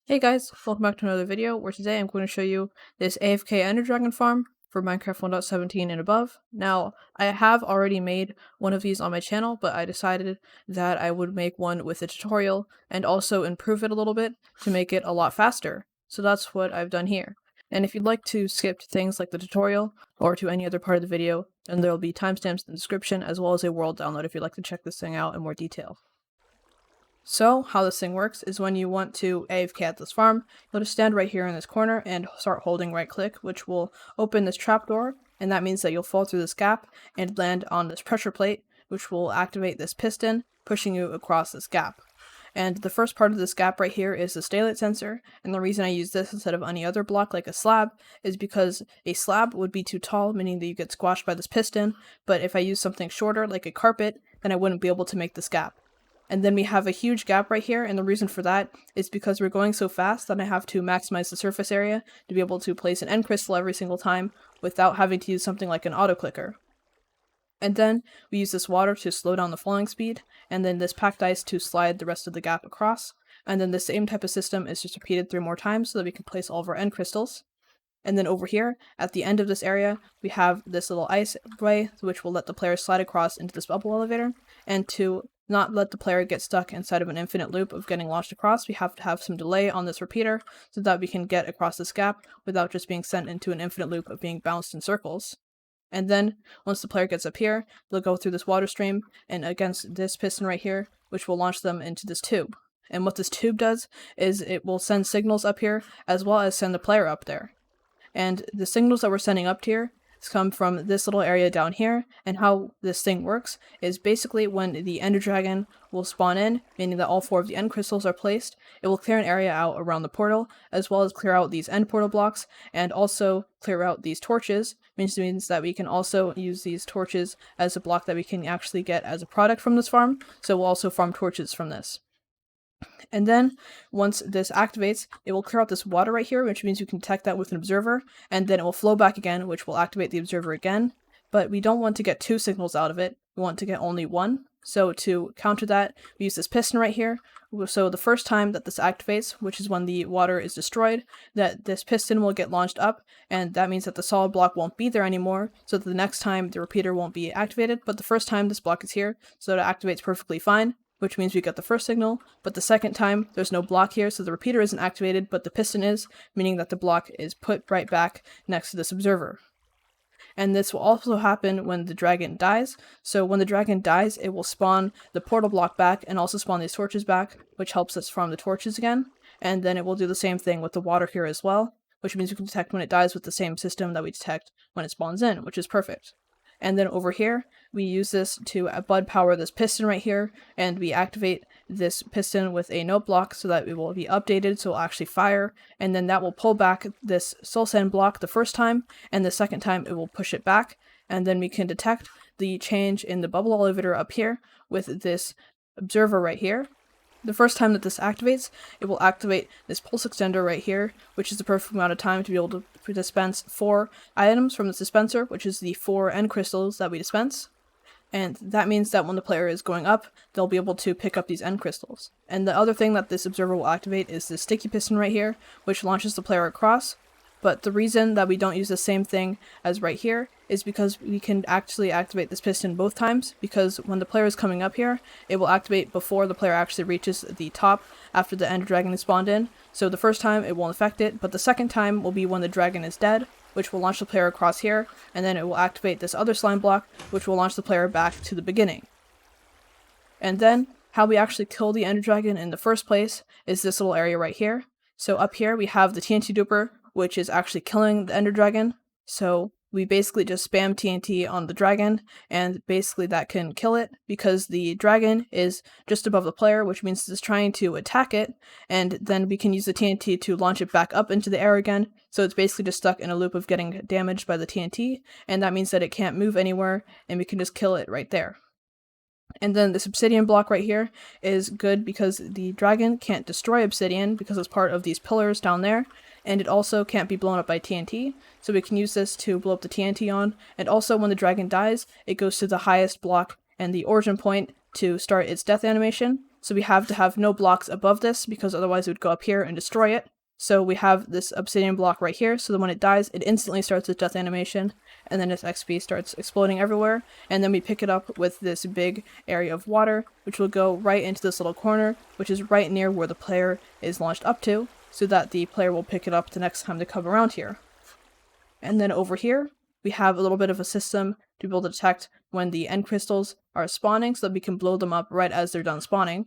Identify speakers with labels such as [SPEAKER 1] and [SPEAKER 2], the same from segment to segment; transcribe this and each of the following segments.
[SPEAKER 1] Hey guys, welcome back to another video where today I'm going to show you this AFK Ender Dragon farm for Minecraft 1.17 and above. Now, I have already made one of these on my channel, but I decided that I would make one with a tutorial and also improve it a little bit to make it a lot faster. So that's what I've done here. And if you'd like to skip to things like the tutorial or to any other part of the video, then there will be timestamps in the description as well as a world download if you'd like to check this thing out in more detail. So, how this thing works is when you want to AFK at this farm, you'll just stand right here in this corner and start holding right click, which will open this trapdoor, and that means that you'll fall through this gap and land on this pressure plate, which will activate this piston, pushing you across this gap. And the first part of this gap right here is the daylight sensor, and the reason I use this instead of any other block like a slab is because a slab would be too tall, meaning that you get squashed by this piston, but if I use something shorter like a carpet, then I wouldn't be able to make this gap. And then we have a huge gap right here, and the reason for that is because we're going so fast that I have to maximize the surface area to be able to place an end crystal every single time without having to use something like an auto clicker. And then we use this water to slow down the falling speed, and then this packed ice to slide the rest of the gap across. And then the same type of system is just repeated 3 more times so that we can place all of our end crystals. And then over here, at the end of this area, we have this little ice way, which will let the player slide across into this bubble elevator. And to not let the player get stuck inside of an infinite loop of getting launched across, we have to have some delay on this repeater so that we can get across this gap without just being sent into an infinite loop of being bounced in circles. And then, once the player gets up here, they'll go through this water stream and against this piston right here, which will launch them into this tube. And what this tube does is it will send signals up here as well as send the player up there. And the signals that we're sending up here come from this little area down here, and how this thing works is basically when the Ender Dragon will spawn in, meaning that all 4 of the end crystals are placed, it will clear an area out around the portal, as well as clear out these end portal blocks, and also clear out these torches, which means that we can also use these torches as a block that we can actually get as a product from this farm, so we'll also farm torches from this. And then, once this activates, it will clear out this water right here, which means you can detect that with an observer, and then it will flow back again, which will activate the observer again. But we don't want to get 2 signals out of it, we want to get only 1. So to counter that, we use this piston right here. So the first time that this activates, which is when the water is destroyed, that this piston will get launched up, and that means that the solid block won't be there anymore, so that the next time the repeater won't be activated, but the first time this block is here, so it activates perfectly fine, which means we get the first signal, but the second time there's no block here, so the repeater isn't activated, but the piston is, meaning that the block is put right back next to this observer. And this will also happen when the dragon dies, so when the dragon dies, it will spawn the portal block back and also spawn these torches back, which helps us farm the torches again, and then it will do the same thing with the water here as well, which means we can detect when it dies with the same system that we detect when it spawns in, which is perfect. And then over here, we use this to bud power this piston right here, and we activate this piston with a note block so that it will be updated so it'll actually fire, and then that will pull back this soul sand block the first time, and the second time it will push it back, and then we can detect the change in the bubble elevator up here with this observer right here. The first time that this activates, it will activate this pulse extender right here, which is the perfect amount of time to be able to dispense 4 items from this dispenser, which is the 4 end crystals that we dispense. And that means that when the player is going up, they'll be able to pick up these end crystals. And the other thing that this observer will activate is this sticky piston right here, which launches the player across. But the reason that we don't use the same thing as right here is because we can actually activate this piston both times, because when the player is coming up here, it will activate before the player actually reaches the top after the Ender Dragon is spawned in. So the first time it won't affect it, but the second time will be when the dragon is dead, which will launch the player across here, and then it will activate this other slime block, which will launch the player back to the beginning. And then, how we actually kill the Ender Dragon in the first place is this little area right here. So up here we have the TNT duper, which is actually killing the Ender Dragon. So we basically just spam TNT on the dragon, and basically that can kill it, because the dragon is just above the player, which means it's trying to attack it, and then we can use the TNT to launch it back up into the air again, so it's basically just stuck in a loop of getting damaged by the TNT, and that means that it can't move anywhere, and we can just kill it right there. And then this obsidian block right here is good because the dragon can't destroy obsidian because it's part of these pillars down there, and it also can't be blown up by TNT, so we can use this to blow up the TNT on, and also when the dragon dies, it goes to the highest block and the origin point to start its death animation, So we have to have no blocks above this because otherwise it would go up here and destroy it. So we have this obsidian block right here, so that when it dies, it instantly starts its death animation, and then its XP starts exploding everywhere, and then we pick it up with this big area of water, which will go right into this little corner, which is right near where the player is launched up to, so that the player will pick it up the next time they come around here. And then over here, we have a little bit of a system to be able to detect when the end crystals are spawning, so that we can blow them up right as they're done spawning.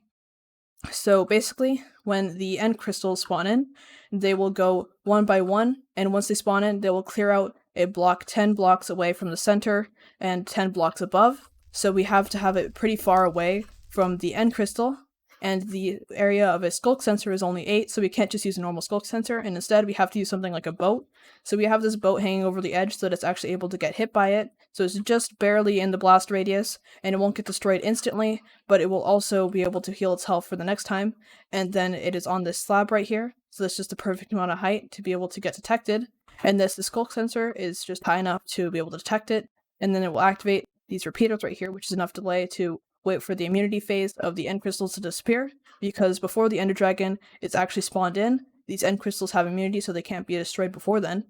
[SPEAKER 1] So basically, when the end crystals spawn in, they will go one by one, and once they spawn in, they will clear out a block 10 blocks away from the center and 10 blocks above. So we have to have it pretty far away from the end crystal, and the area of a skulk sensor is only 8, so we can't just use a normal skulk sensor, and instead we have to use something like a boat. So we have this boat hanging over the edge so that it's actually able to get hit by it, so it's just barely in the blast radius, and it won't get destroyed instantly, but it will also be able to heal its health for the next time, and then it is on this slab right here, so that's just the perfect amount of height to be able to get detected, and the skulk sensor is just high enough to be able to detect it, and then it will activate these repeaters right here, which is enough delay to wait for the immunity phase of the end crystals to disappear, because before the ender dragon is actually spawned in, these end crystals have immunity so they can't be destroyed before then.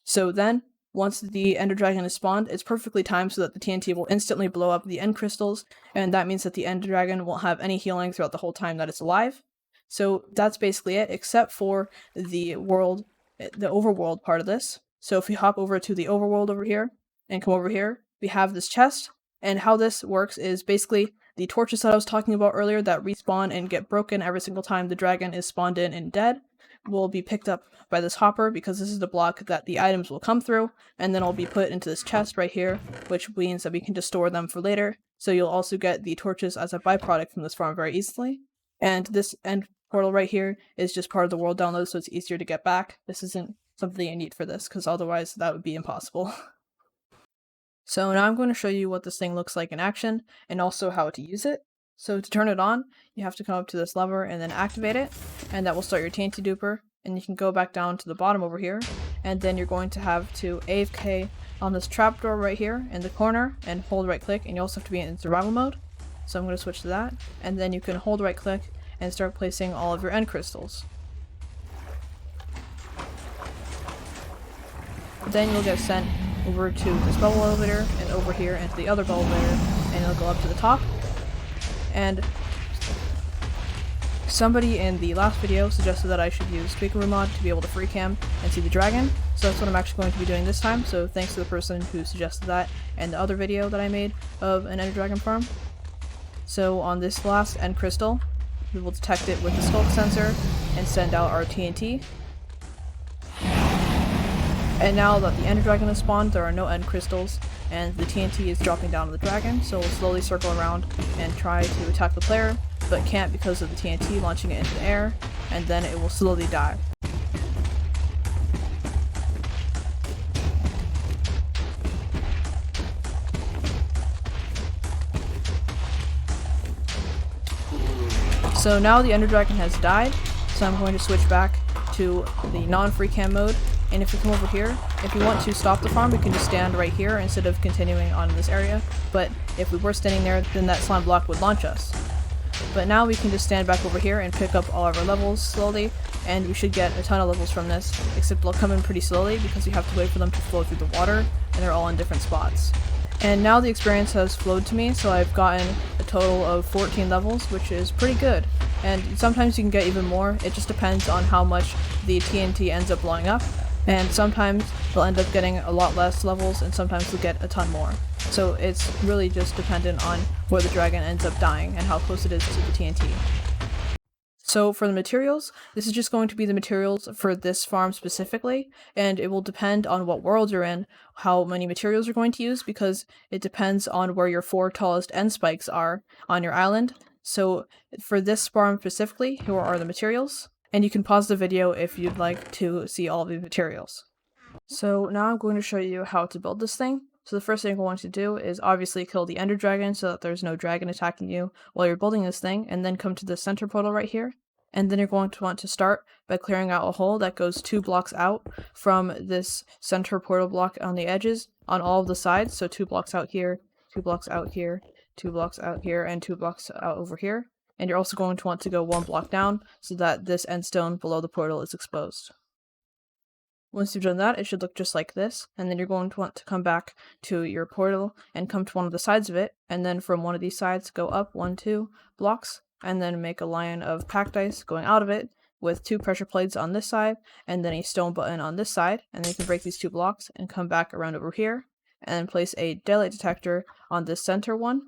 [SPEAKER 1] So then, once the ender dragon is spawned, it's perfectly timed so that the TNT will instantly blow up the end crystals, and that means that the ender dragon won't have any healing throughout the whole time that it's alive. So that's basically it, except for the world, the overworld part of this. So if we hop over to the overworld over here, and come over here, we have this chest. And how this works is basically the torches that I was talking about earlier that respawn and get broken every single time the dragon is spawned in and dead will be picked up by this hopper, because this is the block that the items will come through, and then it'll be put into this chest right here, which means that we can just store them for later. So you'll also get the torches as a byproduct from this farm very easily. And this end portal right here is just part of the world download, so it's easier to get back. This isn't something you need for this, because otherwise that would be impossible. So now I'm going to show you what this thing looks like in action, and also how to use it. So to turn it on, you have to come up to this lever and then activate it, and that will start your TNT duper, and you can go back down to the bottom over here, and then you're going to have to AFK on this trapdoor right here in the corner, and hold right click, and you also have to be in survival mode. So I'm going to switch to that, and then you can hold right click and start placing all of your end crystals. Then you'll get sent over to this bubble elevator, and over here into the other bubble elevator, and it'll go up to the top. And somebody in the last video suggested that I should use Speaker Room Mod to be able to free cam and see the dragon, so that's what I'm actually going to be doing this time, so thanks to the person who suggested that and the other video that I made of an ender dragon farm. So on this last end crystal, we will detect it with the skulk sensor and send out our TNT. And now that the ender dragon has spawned, there are no end crystals, and the TNT is dropping down on the dragon, so it will slowly circle around and try to attack the player, but can't because of the TNT launching it into the air, and then it will slowly die. So now the ender dragon has died, so I'm going to switch back to the non-free cam mode. And if we come over here, if we want to stop the farm, we can just stand right here instead of continuing on this area. But if we were standing there, then that slime block would launch us. But now we can just stand back over here and pick up all of our levels slowly, and we should get a ton of levels from this, except they'll come in pretty slowly because you have to wait for them to flow through the water, and they're all in different spots. And now the experience has flowed to me, so I've gotten a total of 14 levels, which is pretty good. And sometimes you can get even more, it just depends on how much the TNT ends up blowing up. And sometimes they'll end up getting a lot less levels, and sometimes they'll get a ton more. So it's really just dependent on where the dragon ends up dying and how close it is to the TNT. So for the materials, this is just going to be the materials for this farm specifically, and it will depend on what world you're in, how many materials you're going to use, because it depends on where your 4 tallest end spikes are on your island. So for this farm specifically, here are the materials. And you can pause the video if you'd like to see all of the materials. So now I'm going to show you how to build this thing. So the first thing I want to do is obviously kill the ender dragon so that there's no dragon attacking you while you're building this thing, and then come to the center portal right here. And then you're going to want to start by clearing out a hole that goes 2 blocks out from this center portal block on the edges on all of the sides. So 2 blocks out here, 2 blocks out here, 2 blocks out here, and 2 blocks out over here. and you're also going to want to go 1 block down so that this end stone below the portal is exposed. Once you've done that, it should look just like this, and then you're going to want to come back to your portal and come to one of the sides of it, and then from one of these sides go up 2 blocks, and then make a line of packed ice going out of it with 2 pressure plates on this side, and then a stone button on this side, and then you can break these 2 blocks and come back around over here, and then place a daylight detector on this center one,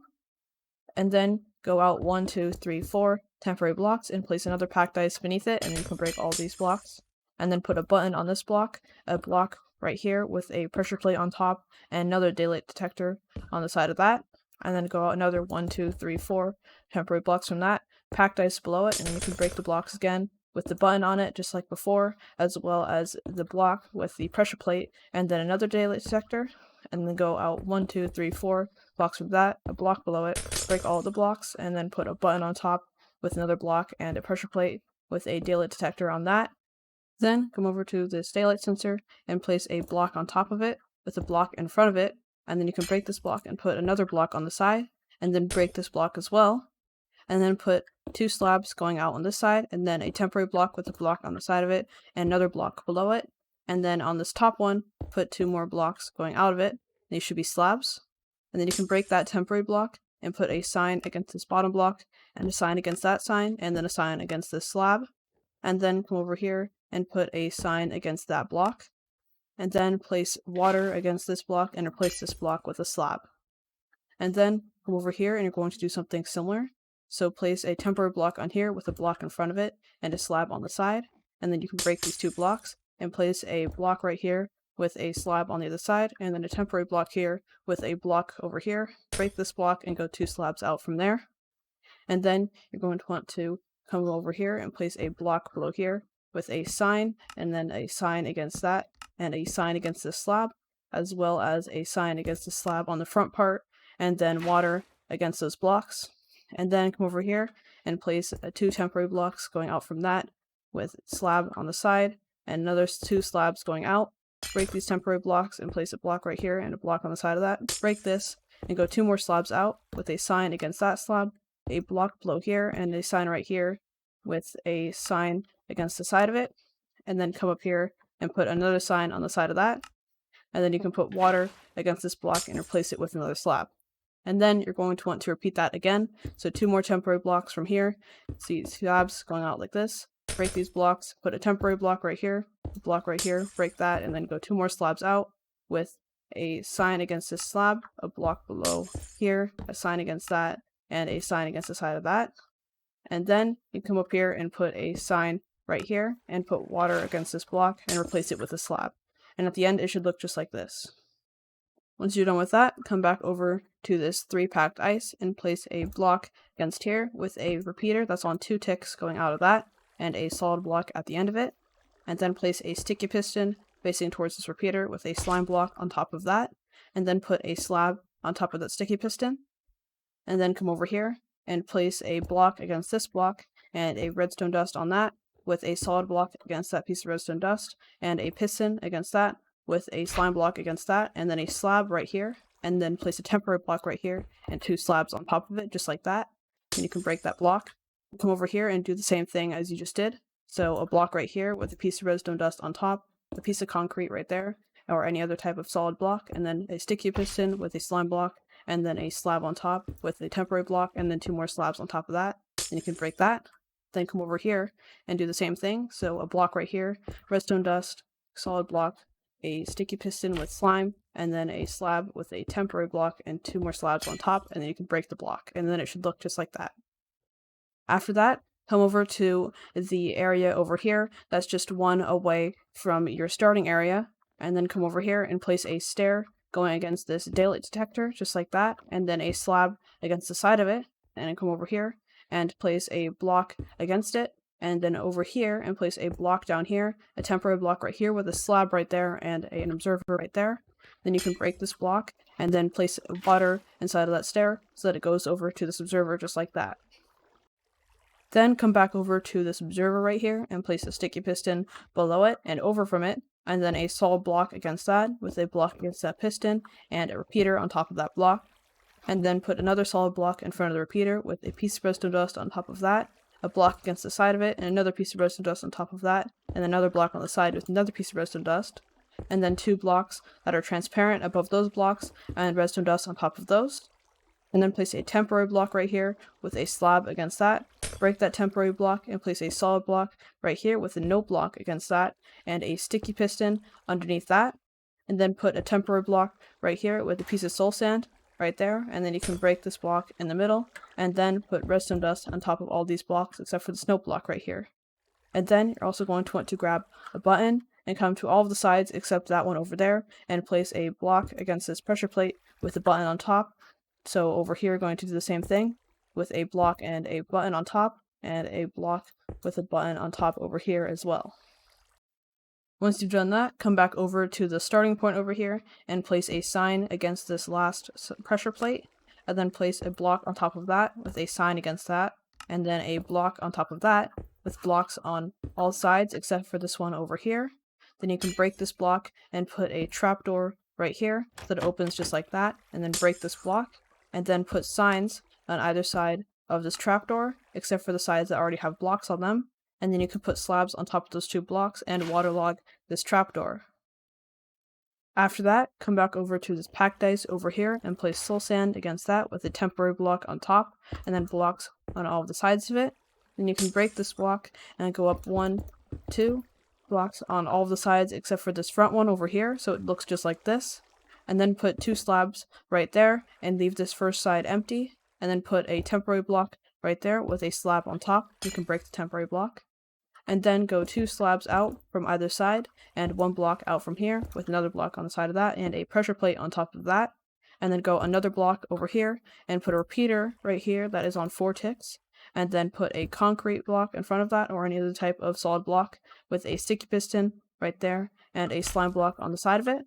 [SPEAKER 1] and then go out 1, 2, 3, 4 temporary blocks and place another packed ice beneath it, and then you can break all these blocks. And then put a button on this block, a block right here with a pressure plate on top, and another daylight detector on the side of that. And then go out another 1, 2, 3, 4 temporary blocks from that, packed ice below it, and then you can break the blocks again with the button on it just like before, as well as the block with the pressure plate, and then another daylight detector, and then go out 1, 2, 3, 4 blocks from that, a block below it, break all the blocks, and then put a button on top with another block and a pressure plate with a daylight detector on that. Then come over to this daylight sensor and place a block on top of it with a block in front of it, and then you can break this block and put another block on the side, and then break this block as well, and then put 2 slabs going out on this side, and then a temporary block with a block on the side of it, and another block below it, and then on this top one, put 2 more blocks going out of it. These should be slabs, and then you can break that temporary block and put a sign against this bottom block, and a sign against that sign, and then a sign against this slab, and then come over here and put a sign against that block, and then place water against this block and replace this block with a slab. And then come over here and you're going to do something similar. So place a temporary block on here with a block in front of it and a slab on the side, and then you can break these 2 blocks and place a block right here with a slab on the other side, and then a temporary block here with a block over here. Break this block and go 2 slabs out from there. And then you're going to want to come over here and place a block below here with a sign, and then a sign against that, and a sign against this slab, as well as a sign against the slab on the front part, and then water against those blocks. And then come over here and place 2 temporary blocks going out from that with slab on the side, and another 2 slabs going out. Break these temporary blocks and place a block right here and a block on the side of that. Break this and go 2 more slabs out with a sign against that slab, a block below here, and a sign right here with a sign against the side of it, and then come up here and put another sign on the side of that, and then you can put water against this block and replace it with another slab. And then you're going to want to repeat that again, so 2 more temporary blocks from here. See slabs going out like this. Break these blocks, put a temporary block right here, a block right here, break that, and then go 2 more slabs out with a sign against this slab, a block below here, a sign against that, and a sign against the side of that. And then you come up here and put a sign right here and put water against this block and replace it with a slab. And at the end, it should look just like this. Once you're done with that, come back over to this 3 packed ice and place a block against here with a repeater that's on 2 ticks going out of that, and a solid block at the end of it. And then place a sticky piston facing towards this repeater with a slime block on top of that, and then put a slab on top of that sticky piston. And then come over here and place a block against this block and a redstone dust on that with a solid block against that piece of redstone dust, and a piston against that with a slime block against that, and then a slab right here, and then place a temporary block right here and 2 slabs on top of it just like that. And you can break that block. Come over here and do the same thing as you just did. So a block right here with a piece of redstone dust on top, a piece of concrete right there, or any other type of solid block, and then a sticky piston with a slime block, and then a slab on top with a temporary block, and then 2 more slabs on top of that. And you can break that. Then come over here and do the same thing. So a block right here, redstone dust, solid block, a sticky piston with slime, and then a slab with a temporary block and 2 more slabs on top, and then you can break the block, and then it should look just like that. After that, come over to the area over here that's just 1 away from your starting area, and then come over here and place a stair going against this daylight detector just like that, and then a slab against the side of it, and then come over here and place a block against it, and then over here and place a block down here, a temporary block right here with a slab right there and an observer right there. Then you can break this block and then place water inside of that stair so that it goes over to this observer just like that. Then come back over to this observer right here and place a sticky piston below it and over from it, and then a solid block against that with a block against that piston and a repeater on top of that block. and then put another solid block in front of the repeater with a piece of redstone dust on top of that, a block against the side of it, and another piece of redstone dust on top of that, and another block on the side with another piece of redstone dust, and then 2 blocks that are transparent above those blocks, and redstone dust on top of those. And then place a temporary block right here with a slab against that, break that temporary block and place a solid block right here with a no block against that, and a sticky piston underneath that, and then put a temporary block right here with a piece of soul sand right there, and then you can break this block in the middle, and then put redstone dust on top of all these blocks except for the snow block right here. And then you're also going to want to grab a button and come to all of the sides except that one over there, and place a block against this pressure plate with a button on top. So over here, going to do the same thing with a block and a button on top, and a block with a button on top over here as well. Once you've done that, come back over to the starting point over here and place a sign against this last pressure plate, and then place a block on top of that with a sign against that, and then a block on top of that with blocks on all sides except for this one over here. Then you can break this block and put a trapdoor right here so that it opens just like that, and then break this block, and then put signs on either side of this trapdoor except for the sides that already have blocks on them, and then you can put slabs on top of those 2 blocks and waterlog this trapdoor. After that, come back over to this packed dice over here and place soul sand against that with a temporary block on top, and then blocks on all of the sides of it. Then you can break this block and go up 1, 2 blocks on all of the sides except for this front one over here, so it looks just like this. And then put 2 slabs right there and leave this first side empty, and then put a temporary block right there with a slab on top. You can break the temporary block. And then go 2 slabs out from either side, and 1 block out from here with another block on the side of that, and a pressure plate on top of that. And then go another block over here and put a repeater right here that is on 4 ticks, and then put a concrete block in front of that, or any other type of solid block, with a sticky piston right there and a slime block on the side of it.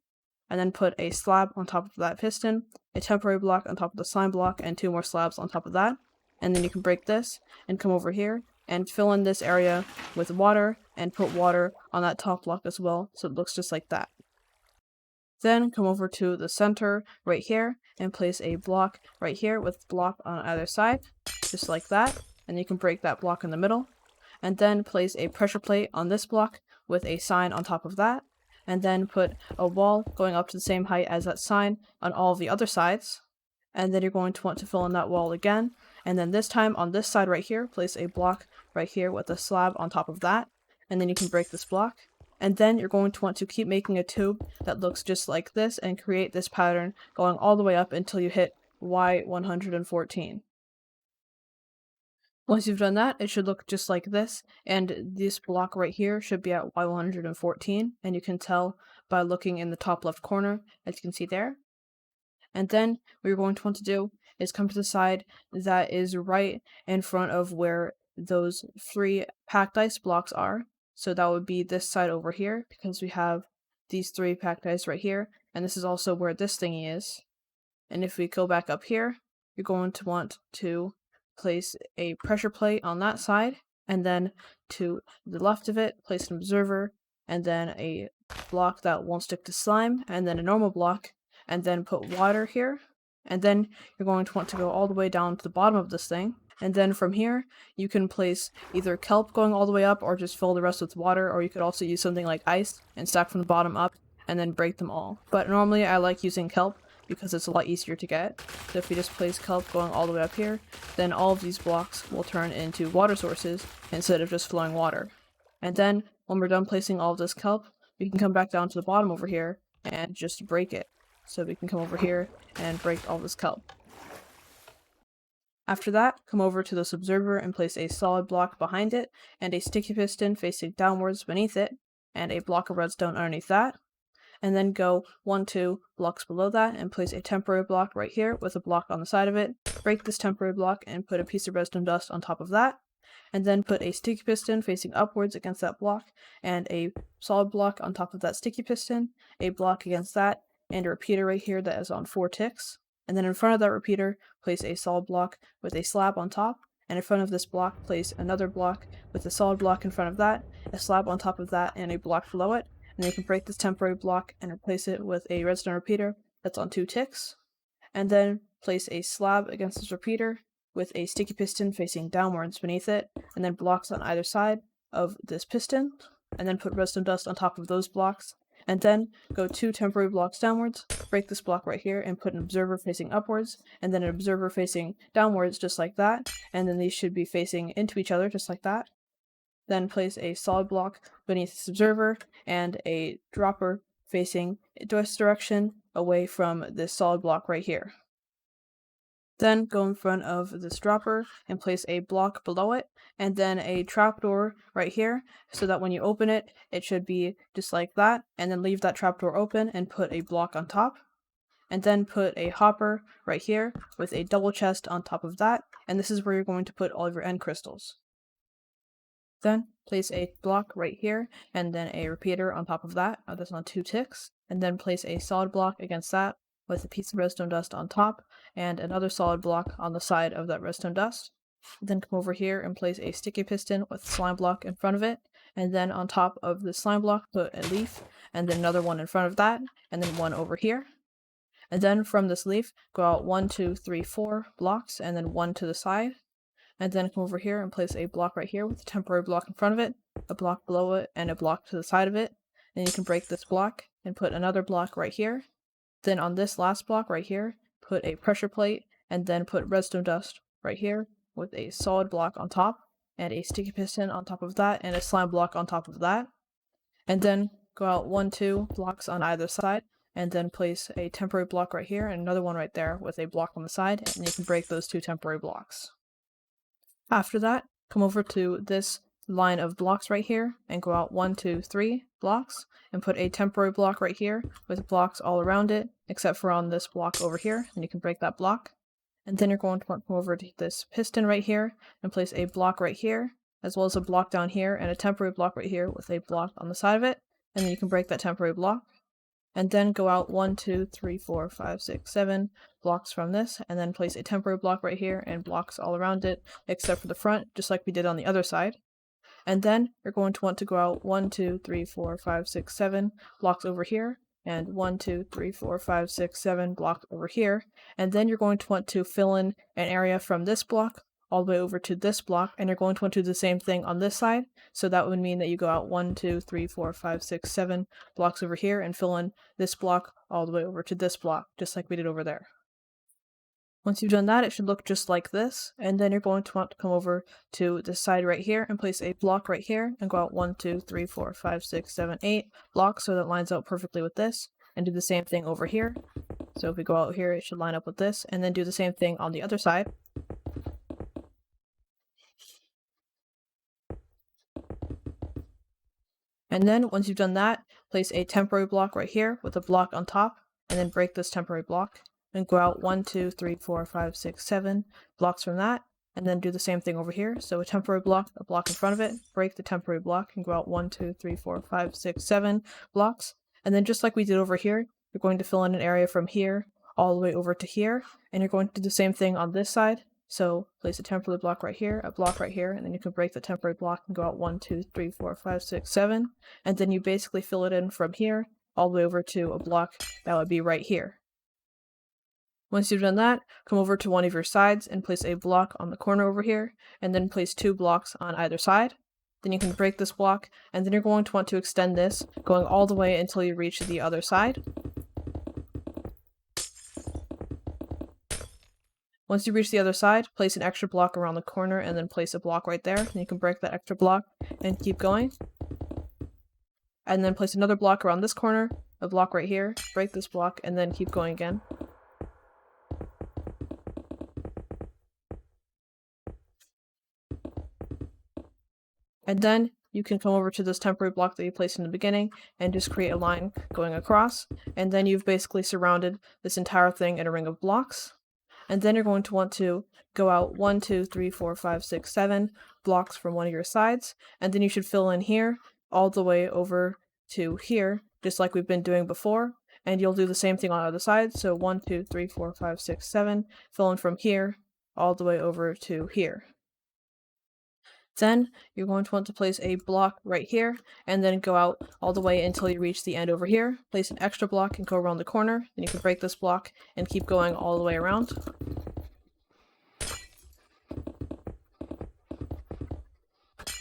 [SPEAKER 1] And then put a slab on top of that piston, a temporary block on top of the slime block, and 2 more slabs on top of that. And then you can break this and come over here and fill in this area with water and put water on that top block as well, so it looks just like that. Then come over to the center right here and place a block right here with block on either side, just like that, and you can break that block in the middle. And then place a pressure plate on this block with a sign on top of that, and then put a wall going up to the same height as that sign on all of the other sides. And then you're going to want to fill in that wall again, and then this time on this side right here, place a block right here with a slab on top of that, and then you can break this block. And then you're going to want to keep making a tube that looks just like this and create this pattern going all the way up until you hit Y114. Once you've done that, it should look just like this, and this block right here should be at Y114, and you can tell by looking in the top left corner, as you can see there. And then what you're going to want to do is come to the side that is right in front of where those 3 packed ice blocks are. So that would be this side over here, because we have these 3 packed ice right here, and this is also where this thingy is. And if we go back up here, you're going to want to place a pressure plate on that side, and then to the left of it, place an observer, and then a block that won't stick to slime, and then a normal block, and then put water here. And then you're going to want to go all the way down to the bottom of this thing. And then from here, you can place either kelp going all the way up, or just fill the rest with water, or you could also use something like ice and stack from the bottom up, and then break them all. But normally I like using kelp because it's a lot easier to get. So if you just place kelp going all the way up here, then all of these blocks will turn into water sources instead of just flowing water. And then when we're done placing all of this kelp, we can come back down to the bottom over here and just break it. So we can come over here and break all this kelp. After that, come over to this observer and place a solid block behind it, and a sticky piston facing downwards beneath it, and a block of redstone underneath that. And then go 1, 2 blocks below that and place a temporary block right here with a block on the side of it. Break this temporary block and put a piece of redstone dust on top of that. And then put a sticky piston facing upwards against that block, and a solid block on top of that sticky piston, a block against that, and a repeater right here that is on 4 ticks. And then in front of that repeater, place a solid block with a slab on top, and in front of this block, place another block with a solid block in front of that, a slab on top of that, and a block below it. And then you can break this temporary block and replace it with a redstone repeater that's on 2 ticks. And then place a slab against this repeater with a sticky piston facing downwards beneath it, and then blocks on either side of this piston, and then put redstone dust on top of those blocks, and then go 2 temporary blocks downwards, break this block right here, and put an observer facing upwards, and then an observer facing downwards just like that, and then these should be facing into each other just like that. Then place a solid block beneath this observer and a dropper facing this direction away from this solid block right here. Then go in front of this dropper and place a block below it, and then a trapdoor right here, so that when you open it, it should be just like that, and then leave that trapdoor open and put a block on top. And then put a hopper right here with a double chest on top of that, and this is where you're going to put all of your end crystals. Then place a block right here, and then a repeater on top of that, that's on 2 ticks, and then place a solid block against that with a piece of redstone dust on top, and another solid block on the side of that redstone dust. Then come over here and place a sticky piston with a slime block in front of it, and then on top of the slime block put a leaf, and then another one in front of that, and then one over here. And then from this leaf, go out 1, 2, 3, 4 blocks, and then 1 to the side. And then come over here and place a block right here with a temporary block in front of it, a block below it, and a block to the side of it. And you can break this block and put another block right here. Then on this last block right here, put a pressure plate, and then put redstone dust right here with a solid block on top, and a sticky piston on top of that, and a slime block on top of that. And then go out 1, 2 blocks on either side, and then place a temporary block right here, and another one right there with a block on the side, and you can break those 2 temporary blocks. After that, come over to this line of blocks right here and go out 1, 2, 3 blocks and put a temporary block right here with blocks all around it, except for on this block over here, and you can break that block. And then you're going to want to come over to this piston right here and place a block right here, as well as a block down here and a temporary block right here with a block on the side of it, and then you can break that temporary block. And then go out 1, 2, 3, 4, 5, 6, 7 blocks from this, and then place a temporary block right here and blocks all around it, except for the front, just like we did on the other side. And then you're going to want to go out 1, 2, 3, 4, 5, 6, 7 blocks over here, and 1, 2, 3, 4, 5, 6, 7 blocks over here. And then you're going to want to fill in an area from this block all the way over to this block, and you're going to want to do the same thing on this side. So that would mean that you go out 1, 2, 3, 4, 5, 6, 7 blocks over here and fill in this block all the way over to this block, just like we did over there. Once you've done that, it should look just like this, and then you're going to want to come over to this side right here and place a block right here and go out 1, 2, 3, 4, 5, 6, 7, 8 blocks so that it lines up perfectly with this, and do the same thing over here. So if we go out here, it should line up with this, and then do the same thing on the other side. And then once you've done that, place a temporary block right here with a block on top, and then break this temporary block, and go out 1, 2, 3, 4, 5, 6, 7 blocks from that, and then do the same thing over here. So a temporary block, a block in front of it, break the temporary block, and go out 1, 2, 3, 4, 5, 6, 7 blocks. And then just like we did over here, you're going to fill in an area from here all the way over to here, and you're going to do the same thing on this side. So place a temporary block right here, a block right here, and then you can break the temporary block and go out 1, 2, 3, 4, 5, 6, 7, and then you basically fill it in from here all the way over to a block that would be right here. Once you've done that, come over to one of your sides and place a block on the corner over here, and then place 2 blocks on either side. Then you can break this block, and then you're going to want to extend this, going all the way until you reach the other side. Once you reach the other side, place an extra block around the corner and then place a block right there, and you can break that extra block and keep going. And then place another block around this corner, a block right here, break this block, and then keep going again. And then you can come over to this temporary block that you placed in the beginning and just create a line going across, and then you've basically surrounded this entire thing in a ring of blocks. And then you're going to want to go out 1, 2, 3, 4, 5, 6, 7 blocks from one of your sides, and then you should fill in here all the way over to here, just like we've been doing before, and you'll do the same thing on the other side. So 1, 2, 3, 4, 5, 6, 7, fill in from here all the way over to here. Then you're going to want to place a block right here, and then go out all the way until you reach the end over here. Place an extra block and go around the corner. Then you can break this block and keep going all the way around.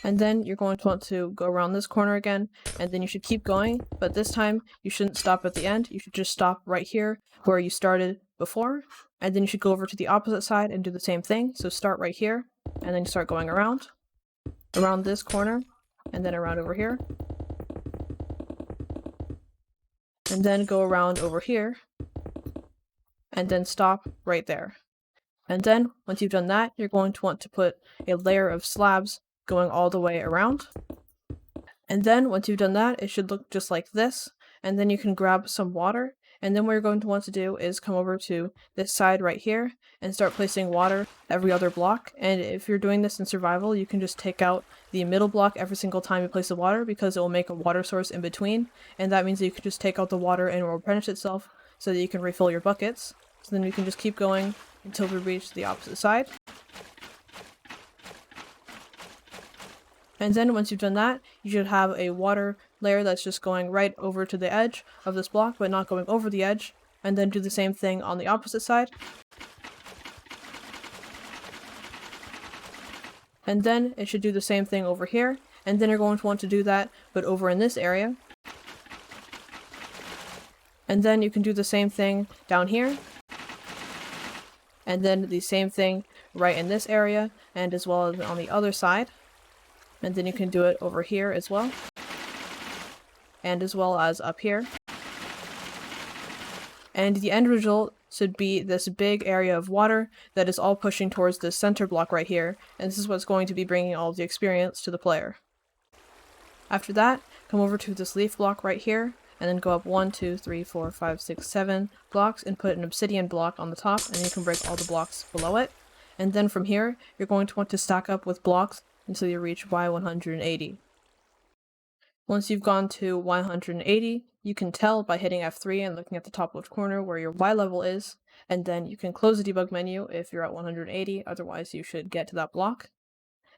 [SPEAKER 1] And then you're going to want to go around this corner again, and then you should keep going, but this time you shouldn't stop at the end. You should just stop right here where you started before, and then you should go over to the opposite side and do the same thing. So start right here, and then you start going around this corner, and then around over here, and then go around over here, and then stop right there. And then once you've done that, you're going to want to put a layer of slabs going all the way around. And then once you've done that, it should look just like this. And then you can grab some water. And then what you're going to want to do is come over to this side right here and start placing water every other block. And if you're doing this in survival, you can just take out the middle block every single time you place the water, because it will make a water source in between. And that means that you can just take out the water and it will replenish itself so that you can refill your buckets. So then you can just keep going until we reach the opposite side. And then once you've done that, you should have a water layer that's just going right over to the edge of this block, but not going over the edge. And then do the same thing on the opposite side. And then it should do the same thing over here. And then you're going to want to do that, but over in this area. And then you can do the same thing down here. And then the same thing right in this area, and as well as on the other side. And then you can do it over here as well, and as well as up here. And the end result should be this big area of water that is all pushing towards this center block right here, and this is what's going to be bringing all of the experience to the player. After that, come over to this leaf block right here, and then go up 1, 2, 3, 4, 5, 6, 7 blocks and put an obsidian block on the top, and you can break all the blocks below it. And then from here, you're going to want to stack up with blocks until you reach Y180. Once you've gone to Y180, you can tell by hitting F3 and looking at the top left corner where your Y level is, and then you can close the debug menu if you're at 180, otherwise you should get to that block.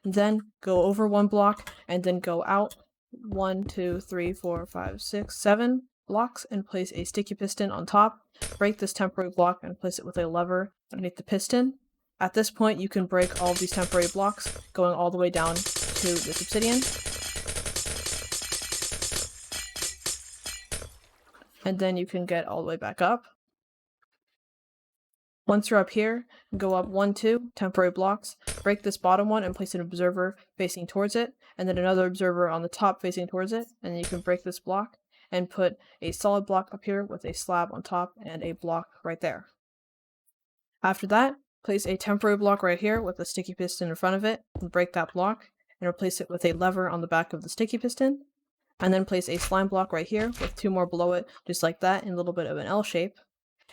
[SPEAKER 1] And then go over one block, and then go out 1, 2, 3, 4, 5, 6, 7 blocks and place a sticky piston on top. Break this temporary block and place it with a lever underneath the piston. At this point, you can break all of these temporary blocks, going all the way down to this obsidian. And then you can get all the way back up. Once you're up here, go up 1, 2 temporary blocks, break this bottom one and place an observer facing towards it, and then another observer on the top facing towards it, and then you can break this block and put a solid block up here with a slab on top and a block right there. After that, place a temporary block right here with a sticky piston in front of it, and break that block, and replace it with a lever on the back of the sticky piston, and then place a slime block right here with 2 more below it, just like that, in a little bit of an L shape,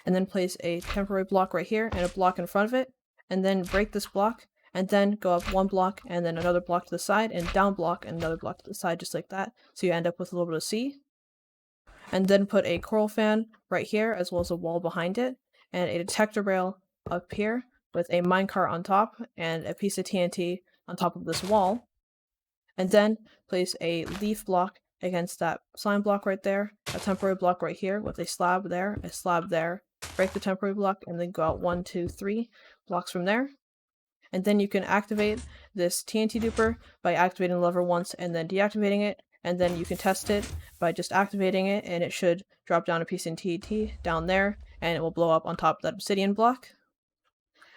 [SPEAKER 1] and then place a temporary block right here and a block in front of it, and then break this block, and then go up 1 block, and then another block to the side, and down block, and another block to the side, just like that, so you end up with a little bit of C. And then put a coral fan right here, as well as a wall behind it, and a detector rail up here, with a minecart on top and a piece of TNT on top of this wall. And then place a leaf block against that slime block right there, a temporary block right here with a slab there, break the temporary block, and then go out 1, 2, 3 blocks from there. And then you can activate this TNT duper by activating the lever once and then deactivating it, and then you can test it by just activating it, and it should drop down a piece of TNT down there, and it will blow up on top of that obsidian block.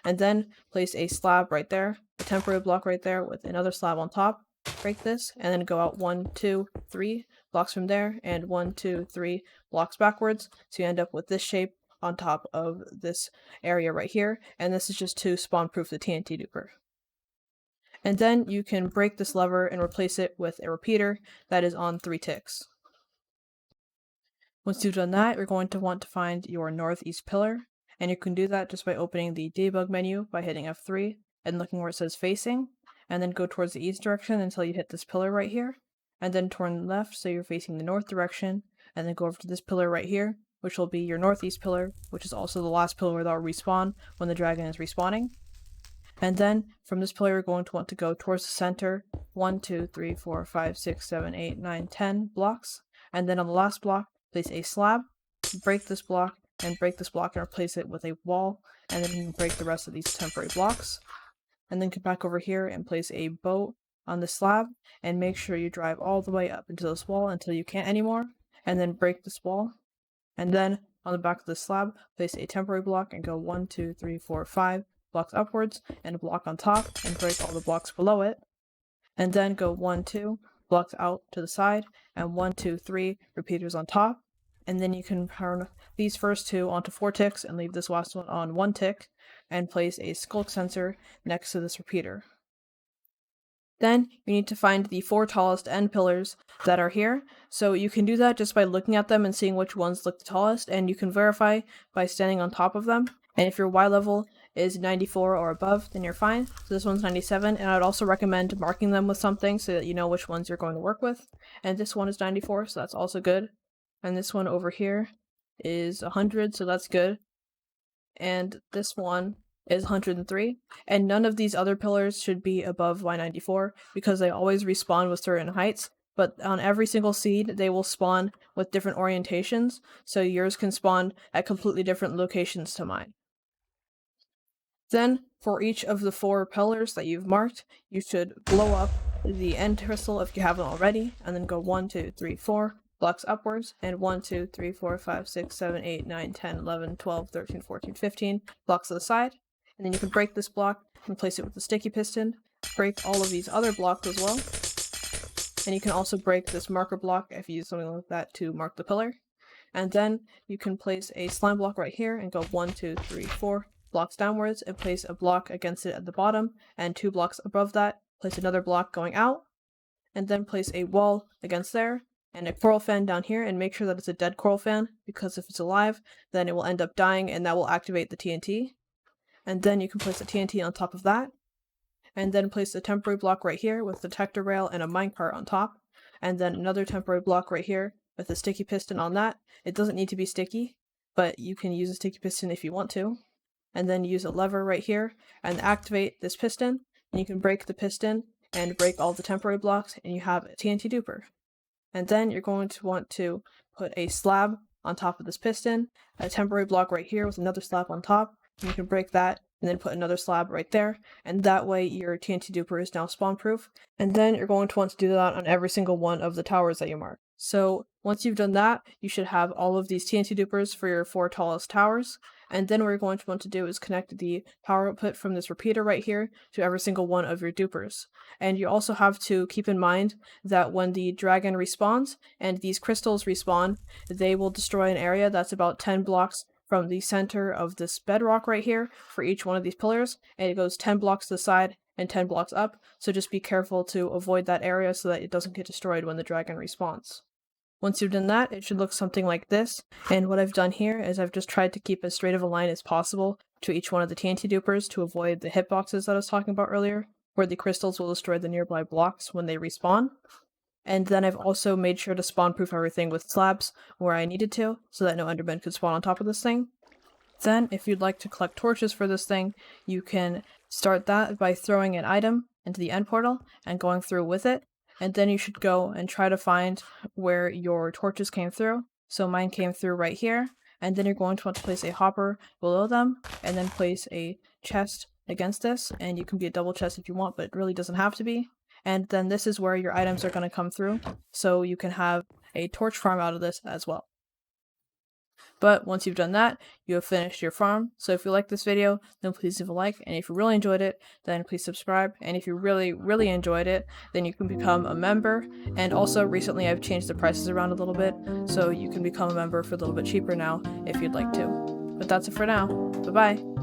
[SPEAKER 1] And then place a slab right there, a temporary block right there with another slab on top, break this, and then go out 1, 2, 3 blocks from there, and 1, 2, 3 blocks backwards, so you end up with this shape on top of this area right here, and this is just to spawn proof the TNT duper. And then you can break this lever and replace it with a repeater that is on 3 ticks. Once you've done that, you're going to want to find your northeast pillar, and you can do that just by opening the debug menu by hitting F3 and looking where it says facing, and then go towards the east direction until you hit this pillar right here, and then turn left so you're facing the north direction, and then go over to this pillar right here, which will be your northeast pillar, which is also the last pillar that will respawn when the dragon is respawning. And then from this pillar you're going to want to go towards the center 1, 2, 3, 4, 5, 6, 7, 8, 9, 10 blocks. And then on the last block, place a slab, break this block, and replace it with a wall. And then you can break the rest of these temporary blocks. And then come back over here and place a boat on the slab, and make sure you drive all the way up into this wall until you can't anymore, and then break this wall. And then on the back of the slab, place a temporary block and go 1, 2, 3, 4, 5 blocks upwards, and a block on top, and break all the blocks below it. And then go 1, 2 blocks out to the side, and 1, 2, 3 repeaters on top. And then you can turn these first two onto 4 ticks and leave this last one on 1 tick, and place a skulk sensor next to this repeater. Then you need to find the 4 tallest end pillars that are here. So you can do that just by looking at them and seeing which ones look the tallest, and you can verify by standing on top of them. And if your Y level is 94 or above, then you're fine. So this one's 97, and I would also recommend marking them with something so that you know which ones you're going to work with. And this one is 94, so that's also good. And this one over here is 100, so that's good. And this one is 103, and none of these other pillars should be above Y94 because they always respawn with certain heights, but on every single seed they will spawn with different orientations, so yours can spawn at completely different locations to mine. Then, for each of the 4 pillars that you've marked, you should blow up the end crystal if you haven't already, and then go 1, 2, 3, 4 blocks upwards, and 1, 2, 3, 4, 5, 6, 7, 8, 9, 10, 11, 12, 13, 14, 15 blocks to the side. And then you can break this block and place it with the sticky piston, break all of these other blocks as well. And you can also break this marker block if you use something like that to mark the pillar. And then you can place a slime block right here and go 1, 2, 3, 4 blocks downwards, and place a block against it at the bottom, and 2 blocks above that, place another block going out, and then place a wall against there, and a coral fan down here, and make sure that it's a dead coral fan, because if it's alive, then it will end up dying and that will activate the TNT. And then you can place a TNT on top of that, and then place a temporary block right here with the detector rail and a minecart on top, and then another temporary block right here with a sticky piston on that. It doesn't need to be sticky, but you can use a sticky piston if you want to. And then use a lever right here and activate this piston, and you can break the piston and break all the temporary blocks, and you have a TNT duper. And then you're going to want to put a slab on top of this piston, a temporary block right here with another slab on top, and you can break that and then put another slab right there, and that way your TNT duper is now spawn proof. And then you're going to want to do that on every single one of the towers that you mark. So once you've done that, you should have all of these TNT dupers for your 4 tallest towers. And then what you're going to want to do is connect the power output from this repeater right here to every single one of your dupers. And you also have to keep in mind that when the dragon respawns and these crystals respawn, they will destroy an area that's about 10 blocks from the center of this bedrock right here for each one of these pillars, and it goes 10 blocks to the side and 10 blocks up, so just be careful to avoid that area so that it doesn't get destroyed when the dragon respawns. Once you've done that, it should look something like this, and what I've done here is I've just tried to keep as straight of a line as possible to each one of the TNT dupers to avoid the hitboxes that I was talking about earlier, where the crystals will destroy the nearby blocks when they respawn. And then I've also made sure to spawn proof everything with slabs where I needed to, so that no endermen could spawn on top of this thing. Then, if you'd like to collect torches for this thing, you can start that by throwing an item into the end portal and going through with it. And then you should go and try to find where your torches came through. So mine came through right here, and then you're going to want to place a hopper below them, and then place a chest against this, and you can be a double chest if you want, but it really doesn't have to be. And then this is where your items are going to come through, so you can have a torch farm out of this as well. But once you've done that, you have finished your farm. So if you like this video, then please leave a like. And if you really enjoyed it, then please subscribe. And if you really enjoyed it, then you can become a member. And also recently I've changed the prices around a little bit, so you can become a member for a little bit cheaper now if you'd like to. But that's it for now. Bye-bye.